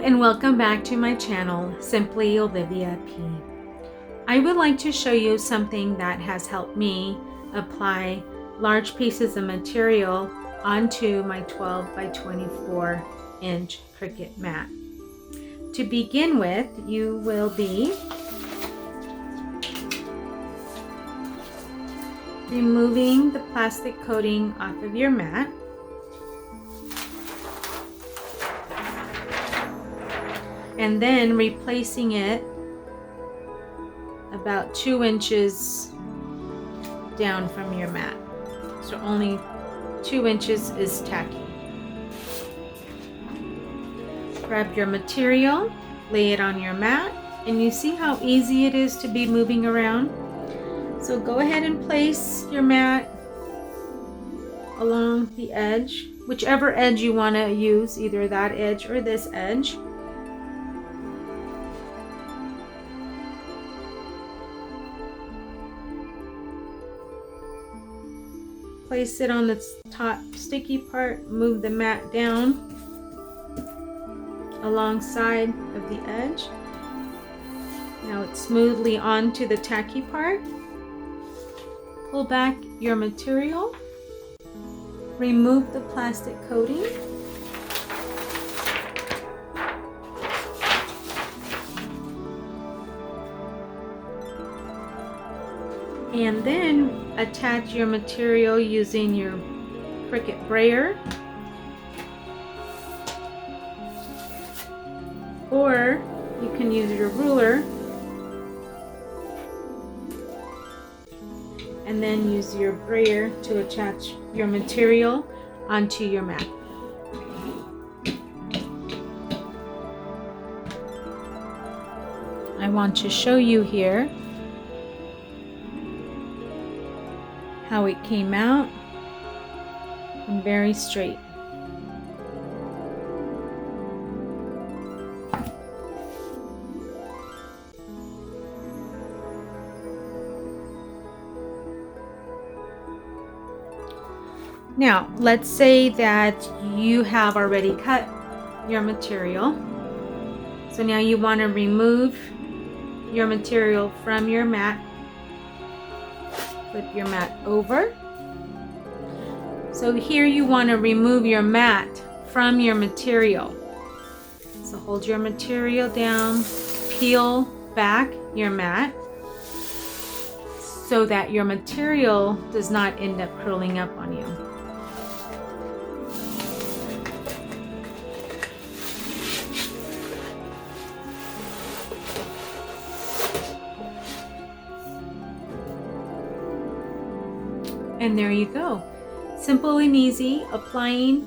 and welcome back to my channel, Simply Olivia P. I would like to show you something that has helped me apply large pieces of material onto my 12 by 24 inch Cricut mat. To begin with, you will be removing the plastic coating off of your mat. And then replacing it about 2 inches down from your mat. So only 2 inches is tacky. Grab your material, lay it on your mat, and you see how easy it is to be moving around. So go ahead and place your mat along the edge, whichever edge you want to use, either that edge or this edge. Place it on the top sticky part, move the mat down alongside of the edge. Now it's smoothly onto the tacky part. Pull back your material, remove the plastic coating, and then attach your material using your Cricut brayer, or you can use your ruler and then use your brayer to attach your material onto your mat. I want to show you here how it came out, and very straight. Now, let's say that you have already cut your material. So now you want to remove your material from your mat. Flip your mat over. So here you want to remove your mat from your material. So hold your material down, peel back your mat so that your material does not end up curling up on you. And there you go. Simple and easy, applying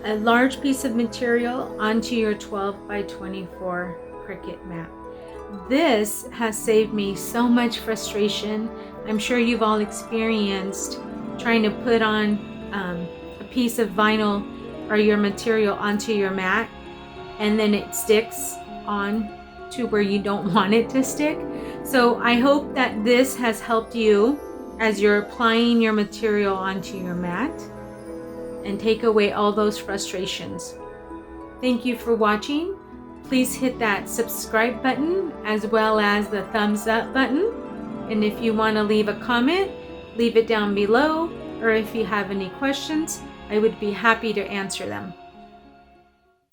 a large piece of material onto your 12 by 24 Cricut mat. This has saved me so much frustration. I'm sure you've all experienced trying to put on a piece of vinyl or your material onto your mat, and then it sticks on to where you don't want it to stick. So I hope that this has helped you as you're applying your material onto your mat and take away all those frustrations. Thank you for watching. Please hit that subscribe button as well as the thumbs up button. And if you want to leave a comment, leave it down below, or if you have any questions, I would be happy to answer them.